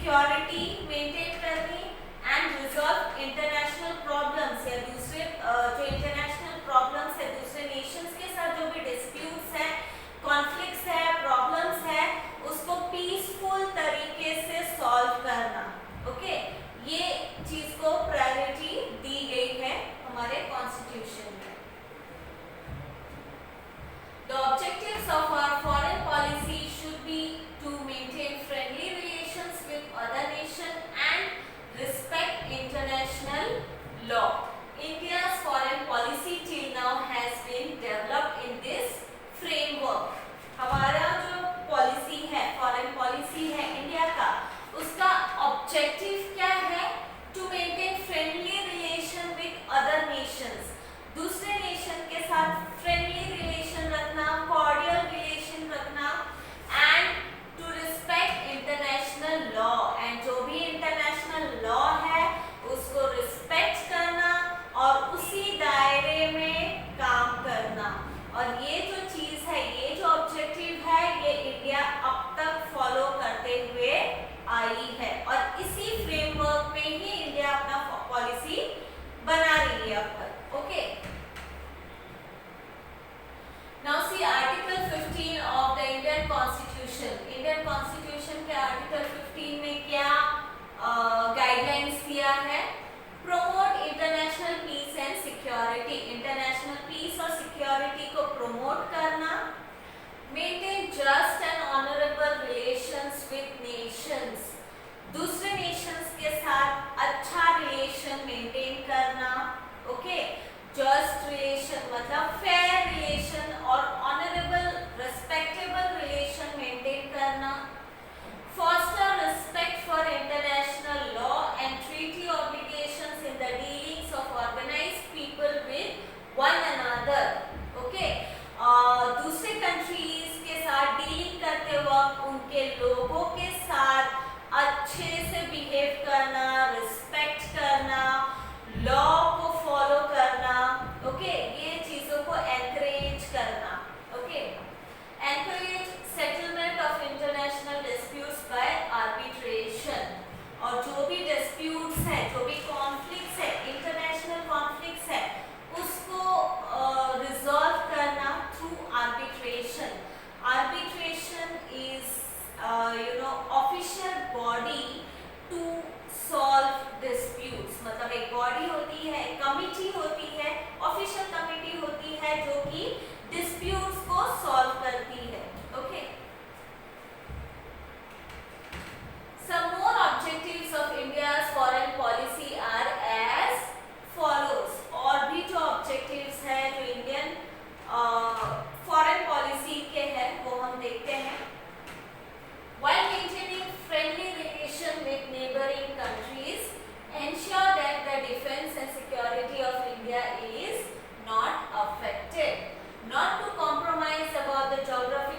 Security maintain करनी and resolve international problems या दूसरे जो इंटरनेशनल प्रॉब्लम्स है दूसरे नेशंस के साथ जो भी डिस्प्यूट्स है, कॉन्फ्लिक्ट्स है, प्रॉब्लम्स है, उसको पीसफुल तरीके से सॉल्व करना। ओके, ये चीज को प्रायोरिटी दी गई है हमारे कॉन्स्टिट्यूशन में। The objectives of our foreign policy should be to maintain friendly relations with other nations and respect international law. India's foreign policy till now has been developed in this framework. हमारा जो policy है, foreign policy है India का, उसका objective क्या है? To maintain friendly relation with other nations, दूसरे nation के साथ फ्रेंडली रिलेशन रखना, कॉर्डियल रिलेशन रखना and to respect international law, and जो भी इंटरनेशनल लॉ है उसको रिस्पेक्ट करना और उसी दायरे में काम करना। और ये जो चीज है, ये जो ऑब्जेक्टिव है, ये इंडिया अब तक फॉलो करते हुए आई है और इसी फ्रेमवर्क में ही इंडिया अपना पॉलिसी बना रही है अब तक। Okay, now see article 15 of the Indian constitution. Indian constitution के आर्टिकल 15 में क्या गाइडलाइंस दिया है? Promote international peace and security, international peace और सिक्योरिटी को प्रमोट करना, maintain just and honourable relations with nations, दूसरे नेशंस के साथ अच्छा रिलेशन मेंटेन करना। ओके, जस्ट रिलेशन मतलब फेयर रिलेशन और ऑनरेबल रेस्पेक्टेबल रिलेशन मेंटेन करना, foster respect for international law and treaty obligations in the dealings of organized people with one another. Okay, दूसरे countries के साथ डीलिंग करते वक्त उनके लोगों के साथ अच्छे से बिहेव करना, रिस्पेक्ट करना, लॉ को फॉलो करना। ओके, ये चीजों को एनकरेज करना। Okay, encourage settlement of international disputes by arbitration, और जो भी डिस्प्यूट्स है, जो भी कॉन्फ्लिक्ट्स है, इंटरनेशनल कॉन्फ्लिक्ट्स है, उसको रिजॉल्व करना through arbitration. Arbitration is official body to solve disputes, मतलब एक बॉडी होती है, एक कमिटी होती है, ऑफिशियल कमिटी होती है जो कि डिस्प्यूट्स को सॉल्व करती है। Okay, some more objectives of India's foreign policy are as follows. और भी जो objectives है जो इंडियन फॉरेन पॉलिसी के हैं वो हम देखते हैं। While maintaining friendly relation with neighboring countries, ensure that the defense and security of India is not affected. Not to compromise about the geography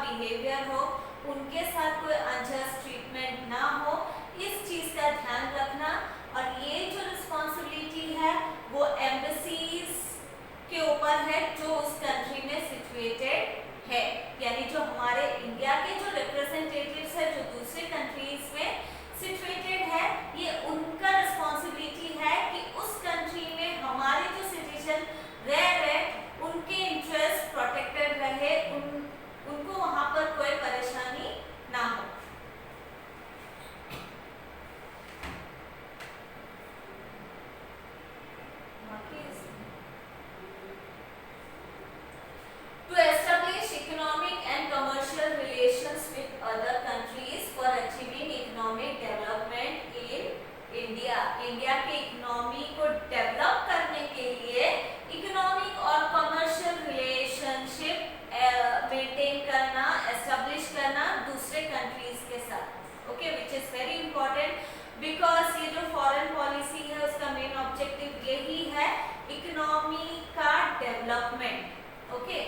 behaviour हो, उनके साथ कोई अनजस्ट ट्रीटमेंट ना हो, इस चीज का ध्यान रखना। और ये जो रिस्पॉन्सिबिलिटी है वो एम्बेसीज के ऊपर है जो उस कंट्री में सिचुएटेड है, यानी जो हमारे इंडिया के जो रिप्रेजेंटेटिव्स है जो दूसरे कंट्रीज में सिचुएटेड है, ये उनका रिस्पॉन्सिबिलिटी है कि उस कंट्री में हमारे जो सिटीजन रह रहे उनके इंटरेस्ट प्रोटेक्टेड रहे, उनको वहां पर कोई परेशानी ना हो। To establish economic and commercial relations with other countries for achieving economic development in India. India के इकोनॉमी को डेवलप करने के लिए इकोनॉमिक और कमर्शियल रिलेशनशिप मेंटेन करना, एस्टेब्लिश करना दूसरे कंट्रीज के साथ, okay, which is very important because ये जो फॉरेन पॉलिसी है उसका मेन ऑब्जेक्टिव यही है, इकोनॉमी का development, okay.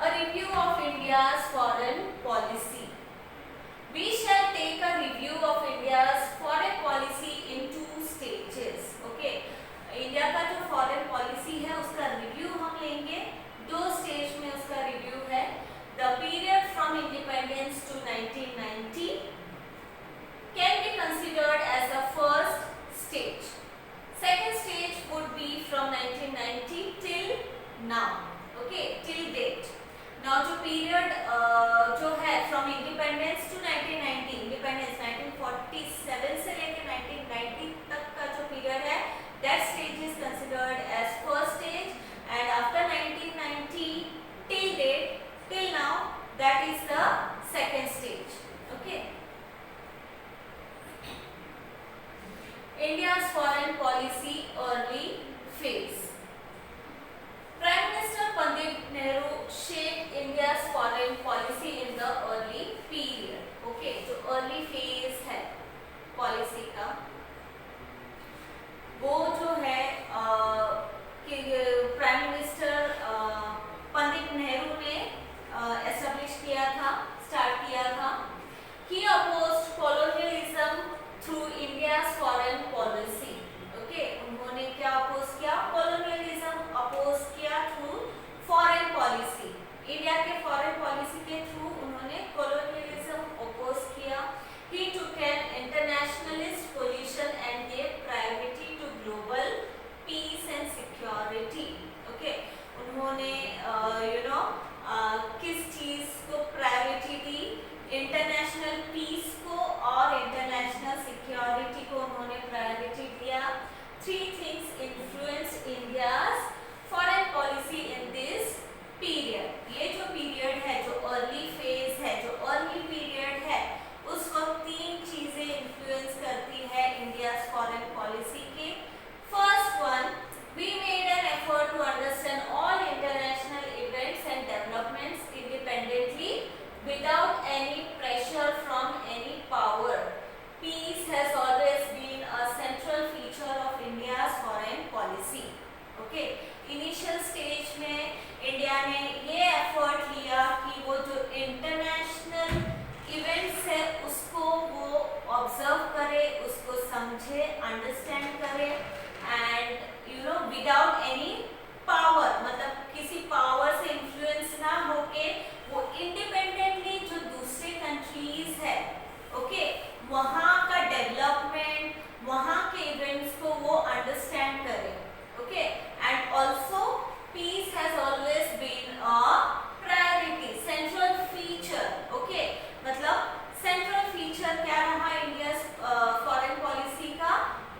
A review of India's foreign policy. We shall take a review of India's foreign policy in 2 stages. Okay. India का जो foreign policy है उसका रिव्यू हम लेंगे, 2 स्टेज में उसका रिव्यू है। The period from independence to 1990 can be considered as the first stage. Second stage would be from 1990 till now. Okay, till date. Now जो पीरियड जो है फ्रॉम इंडिपेंडेंस टू 1990, इंडिपेंडेंस 1947 से लेकर 1990 तक का जो पीरियड है, that stage is considered as first stage, and after 1990 till date, till now, that is the second stage. Okay. India's foreign policy early phase. Prime Minister Pandit Nehru shaped India's foreign policy in the early period. Okay, जो early phase है policy का, वो जो है कि prime minister Pandit Nehru ने establish किया था, स्टार्ट किया था। He opposed colonialism through India's foreign policy. Okay, उन्होंने क्या अपोज किया? colonialism अपोज किया थ्रू फॉरेन पॉलिसी। इंडिया के फॉरेन पॉलिसी के थ्रू उन्होंने colonialism अपोज किया। He took an internationalist position and gave priority to global peace and security. Okay, उन्होंने किस चीज को प्रायोरिटी दी? इंटरनेशनल पीस को और इंटरनेशनल सिक्योरिटी को उन्होंने प्रायोरिटी दिया। 3 things influenced India's foreign policy in this period. ये जो पीरियड है, जो अर्ली फेज है, जो अर्ली पीरियड है, उस वक्त 3 चीजें इन्फ्लुएंस करती है इंडिया's foreign policy के। First one, we made an effort to understand all international events and developments independently without any pressure from any power. Peace has always been a central feature of India's foreign policy. Okay, initial stage में India ने ये effort लिया कि वो जो international events है उसको वो ऑब्जर्व करे, उसको समझे, अंडरस्टैंड करे, एंड विदाउट एनी पावर, मतलब किसी पावर से इन्फ्लुएंस ना होके वो इंडिपेंडेंटली जो दूसरे कंट्रीज है, ओके, वहाँ का डेवलपमेंट, वहाँ के इवेंट्स को वो अंडरस्टैंड करे, okay, and also peace has always been a priority, central feature, okay, मतलब सेंट्रल फीचर क्या रहा इंडिया फॉरेन पॉलिसी का?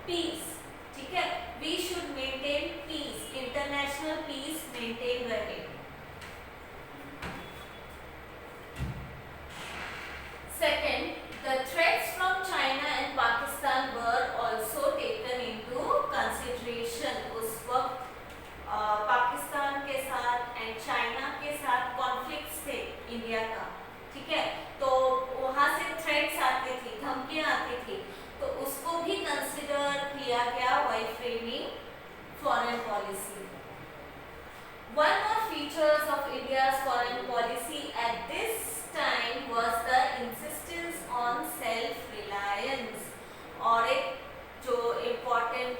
पीस, ठीक है, we should maintain peace, international peace maintain रहे। Second, the threats from China and Pakistan were also taken into consideration. उस वक्त पाकिस्तान के साथ एंड चाइना के साथ कॉन्फ्लिक्ट्स थे इंडिया का, ठीक है, तो वहाँ से थ्रेट्स आते थे, धमकियाँ आती थी, तो उसको भी कंसिडर किया गया while framing foreign policy. One more feature India's foreign policy at this time was the insistence on self-reliance. और एक जो important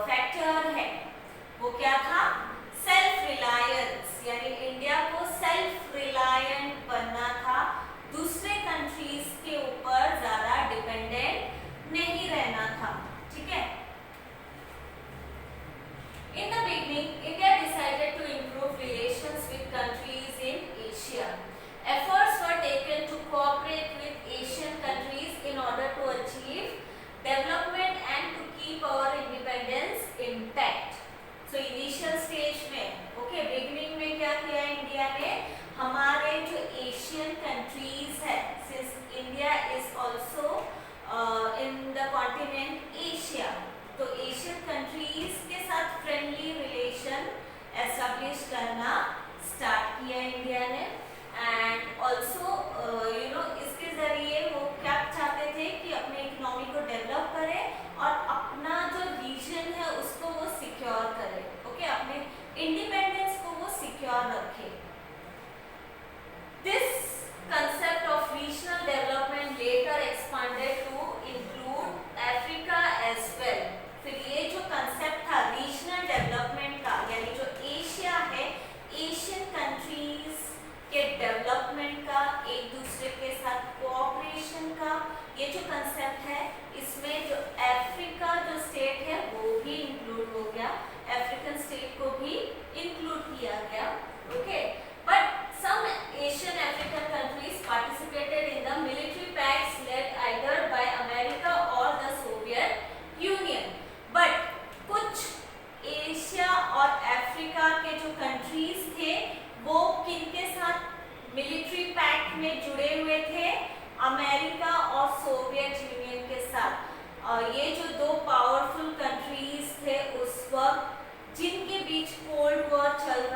factor है वो क्या था? Self-reliance, यानी इंडिया को self-reliant बनना था, दूसरे countries के ऊपर ज़्यादा dependent नहीं रहना था, ठीक है? In the beginning, India decided to improve relations with countries in Asia. Efforts were taken to cooperate with Asian countries in order to achieve development and to keep our independence intact. So initial stage में, okay, beginning में क्या किया India ने? हमारे जो Asian countries है, since India is also in the continent Asia, तो Asian countries के साथ फ्रेंडली रिलेशन एस्टैब्लिश करना स्टार्ट किया इंडिया ने. एंड ऑल्सो इसके ज़रिए वो क्या चाहते थे कि अपने इकोनॉमी को डेवलप करें और अपना जो रीजन है उसको वो सिक्योर करें, ओके, अपने इंडिपेंडेंस को वो सिक्योर रखे. This concept of regional development later expanded to include Africa as well. फिर ये जो कंसेप्ट था रीजनल डेवलपमेंट का, यानी जो एशिया है, एशियन कंट्रीज के डेवलपमेंट का, एक दूसरे के साथ कोऑपरेशन का, ये जो कंसेप्ट है इसमें जो अफ्रीका जो स्टेट है वो भी इंक्लूड हो गया, अफ्रीकन स्टेट को भी इंक्लूड किया गया, okay. But some Asian African countries participated in the military pacts led either by America or the Soviet Union. But कुछ एशिया और अफ्रीका के जो कंट्रीज थे वो किनके साथ मिलिट्री पैक्ट में जुड़े हुए थे? अमेरिका और सोवियत यूनियन के साथ. ये जो दो पावरफुल कंट्रीज थे उस वक्त, जिनके बीच कोल्ड वॉर चल